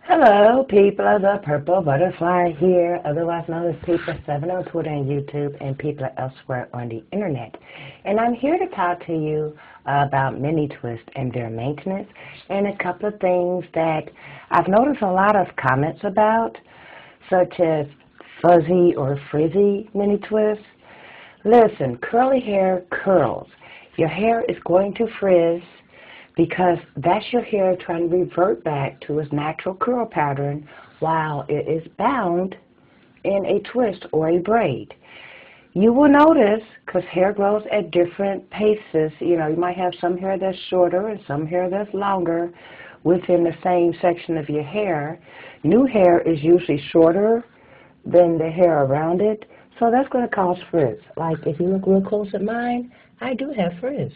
Hello, people of the Purple Butterfly here, otherwise known as People7 on Twitter and YouTube, and people elsewhere on the internet. And I'm here to talk to you about mini twists and their maintenance, and a couple of things that I've noticed a lot of comments about, such as fuzzy or frizzy mini twists. Listen, curly hair curls. Your hair is going to frizz because that's your hair trying to revert back to its natural curl pattern while it is bound in a twist or a braid. You will notice, because hair grows at different paces, you might have some hair that's shorter and some hair that's longer within the same section of your hair. New hair is usually shorter than the hair around it, so that's going to cause frizz. Like if you look real close at mine, I do have frizz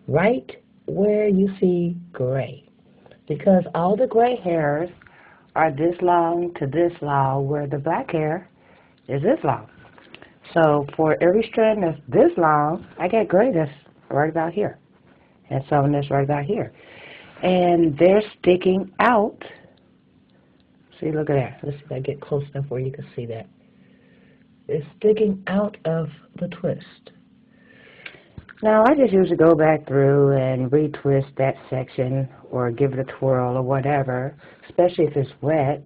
right where you see gray, because all the gray hairs are this long to this long, where the black hair is this long. So for every strand that's this long, I get gray that's right about here, and some that's right about here. And they're sticking out. See, look at that. Let's see if I get close enough where you can see that. It's sticking out of the twist. Now, I just usually go back through and retwist that section or give it a twirl or whatever, especially if it's wet,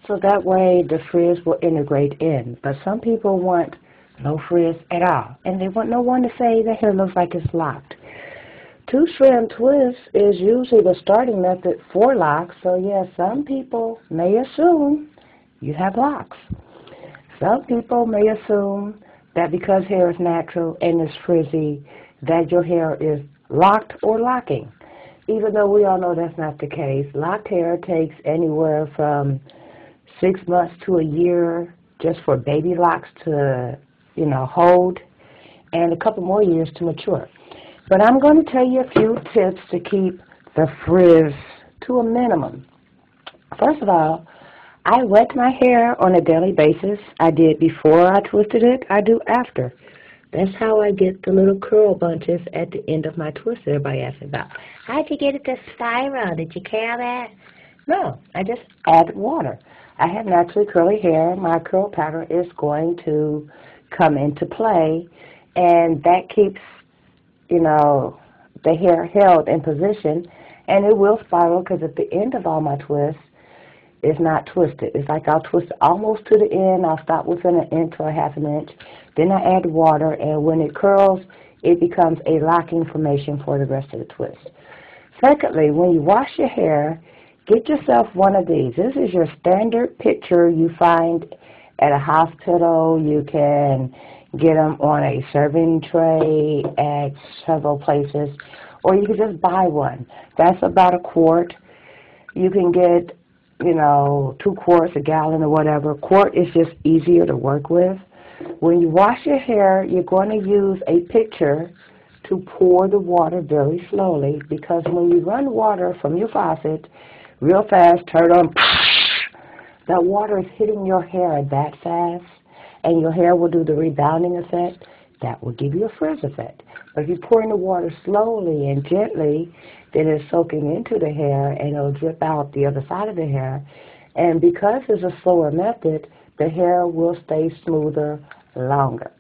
so that way the frizz will integrate in. But some people want no frizz at all, and they want no one to say the hair looks like it's locked. Two-strand twist is usually the starting method for locks, so yes, some people may assume you have locks. Some people may assume that because hair is natural and is frizzy, that your hair is locked or locking, even though we all know that's not the case. Locked hair takes anywhere from 6 months to a year just for baby locks to, hold, and a couple more years to mature. But I'm going to tell you a few tips to keep the frizz to a minimum. First of all, I wet my hair on a daily basis. I did before I twisted it. I do after. That's how I get the little curl bunches at the end of my twist everybody asks about. How'd you get it to spiral? Did you curl that? No, I just add water. I have naturally curly hair. My curl pattern is going to come into play, and that keeps, the hair held in position, and it will spiral because at the end of all my twists, it's not twisted. It's like I'll twist it almost to the end. I'll stop within an inch or a half an inch. Then I add water, and when it curls, it becomes a locking formation for the rest of the twist. Secondly, when you wash your hair, get yourself one of these. This is your standard pitcher you find at a hospital. You can get them on a serving tray at several places, or you can just buy one. That's about a quart. You can get 2 quarts, a gallon, or whatever. Quart is just easier to work with. When you wash your hair, you're going to use a pitcher to pour the water very slowly, because when you run water from your faucet real fast, turn on, that water is hitting your hair that fast, and your hair will do the rebounding effect. That will give you a frizz effect. But if you pour in the water slowly and gently, then it's soaking into the hair, and it'll drip out the other side of the hair. And because it's a slower method, the hair will stay smoother longer.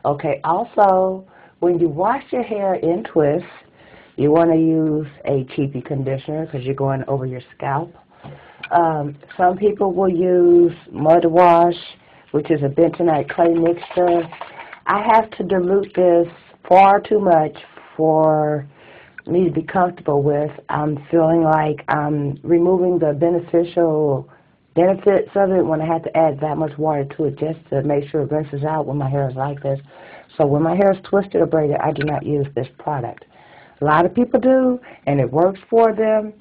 Okay, also, when you wash your hair in twists, you want to use a cheapy conditioner because you're going over your scalp. Some people will use mud wash, which is a bentonite clay mixture. I have to dilute this far too much for me to be comfortable with. I'm feeling like I'm removing the beneficial benefits of it when I have to add that much water to it just to make sure it rinses out when my hair is like this. So when my hair is twisted or braided, I do not use this product. A lot of people do, and it works for them.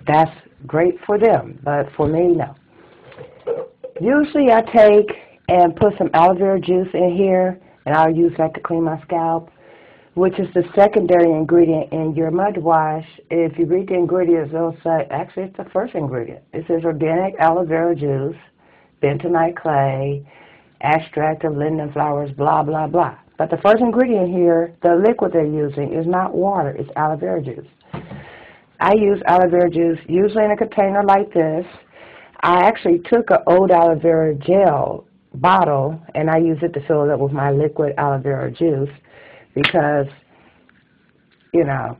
That's great for them, but for me, no. Usually I take and put some aloe vera juice in here, and I'll use that to clean my scalp, which is the secondary ingredient in your mud wash. If you read the ingredients, it'll say, actually it's the first ingredient. It says organic aloe vera juice, bentonite clay, extract of linden flowers, blah, blah, blah. But the first ingredient here, the liquid they're using, is not water, it's aloe vera juice. I use aloe vera juice usually in a container like this. I actually took an old aloe vera gel bottle and I use it to fill it up with my liquid aloe vera juice because, you know,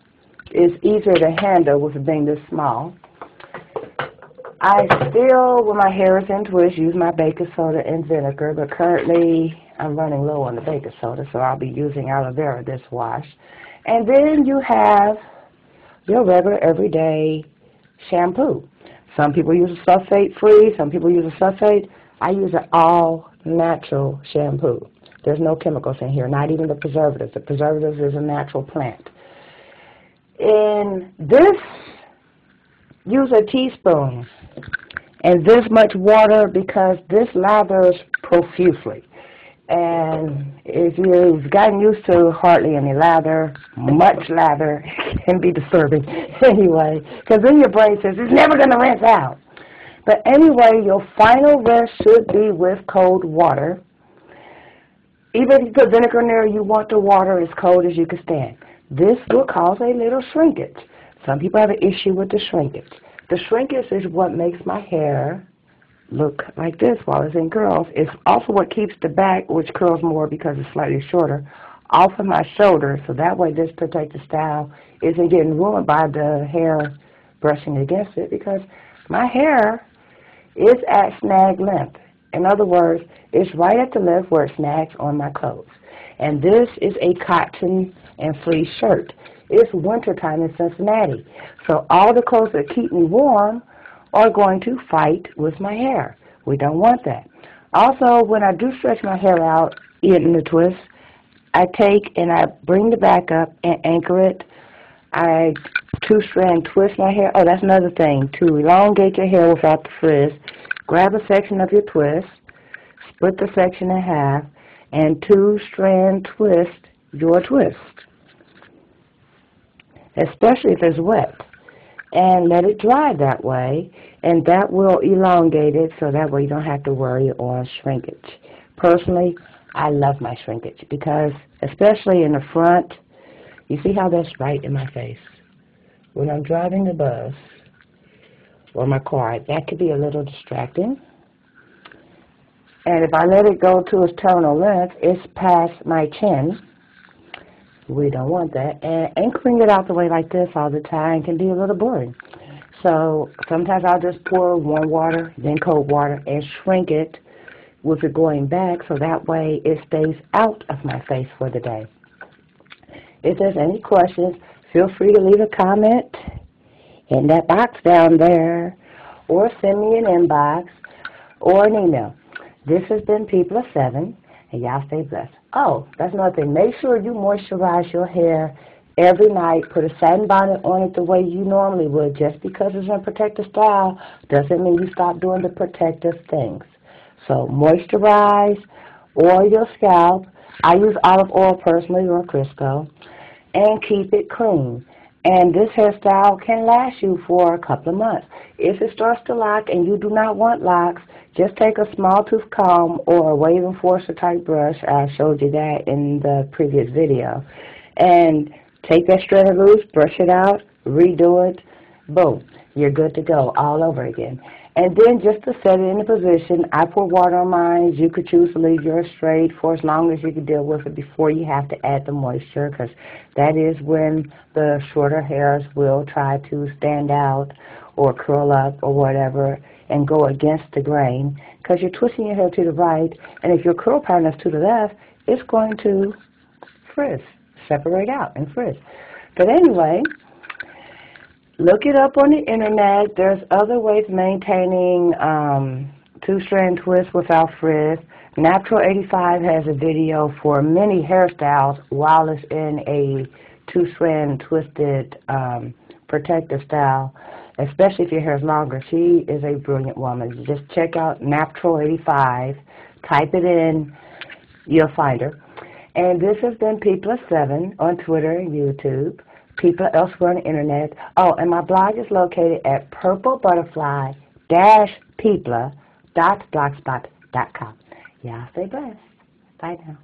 it's easier to handle with it being this small. I still, when my hair is in twists, use my baking soda and vinegar, but currently I'm running low on the baking soda, so I'll be using aloe vera this wash. And then you have your regular everyday shampoo. Some people use a sulfate-free, some people use a sulfate. I use an all-natural shampoo. There's no chemicals in here, not even the preservatives. The preservatives is a natural plant. In this, use a teaspoon and this much water because this lathers profusely. And if you've gotten used to hardly any lather, much lather can be disturbing anyway, because then your brain says it's never going to rinse out. But anyway, your final rinse should be with cold water. Even if you put vinegar in there, you want the water as cold as you can stand. This will cause a little shrinkage. Some people have an issue with the shrinkage. The shrinkage is what makes my hair look like this while it's in curls. It's also what keeps the back, which curls more because it's slightly shorter, off of my shoulder, so that way this protective style isn't getting ruined by the hair brushing against it, because my hair is at snag length. In other words, it's right at the length where it snags on my clothes. And this is a cotton and fleece shirt. It's wintertime in Cincinnati, so all the clothes that keep me warm are going to fight with my hair. We don't want that. Also, when I do stretch my hair out in the twist, I take and I bring the back up and anchor it. I two-strand twist my hair. Oh, that's another thing. To elongate your hair without the frizz, grab a section of your twist, split the section in half, and two-strand twist your twist, especially if it's wet. And let it dry that way, and that will elongate it so that way you don't have to worry on shrinkage. Personally, I love my shrinkage because, especially in the front, you see how that's right in my face. When I'm driving the bus or my car, that could be a little distracting. And if I let it go to its terminal length, it's past my chin. We don't want that. And anchoring it out the way like this all the time can be a little boring. So sometimes I'll just pour warm water, then cold water, and shrink it with it going back so that way it stays out of my face for the day. If there's any questions, feel free to leave a comment in that box down there, or send me an inbox or an email. This has been People of 7, and y'all stay blessed. Oh, that's another thing. Make sure you moisturize your hair every night. Put a satin bonnet on it the way you normally would. Just because it's in a protective style doesn't mean you stop doing the protective things. So moisturize, oil your scalp. I use olive oil personally or Crisco, and keep it clean. And this hairstyle can last you for a couple of months. If it starts to lock and you do not want locks, just take a small tooth comb or a wave enforcer type brush. I showed you that in the previous video. And take that strand loose, brush it out, redo it, boom. You're good to go all over again. And then just to set it in a position, I pour water on mine. You could choose to leave yours straight for as long as you can deal with it before you have to add the moisture, because that is when the shorter hairs will try to stand out or curl up or whatever and go against the grain, because you're twisting your hair to the right, and if your curl pattern is to the left, it's going to frizz, separate out and frizz. But anyway, look it up on the internet. There's other ways of maintaining two-strand twists without frizz. Natural 85 has a video for many hairstyles while it's in a two-strand twisted protective style, especially if your hair is longer. She is a brilliant woman. Just check out Natural 85. Type it in. You'll find her. And this has been People of 7 on Twitter and YouTube. People elsewhere on the internet. Oh, and my blog is located at purplebutterfly-people.blogspot.com. Y'all stay blessed. Bye now.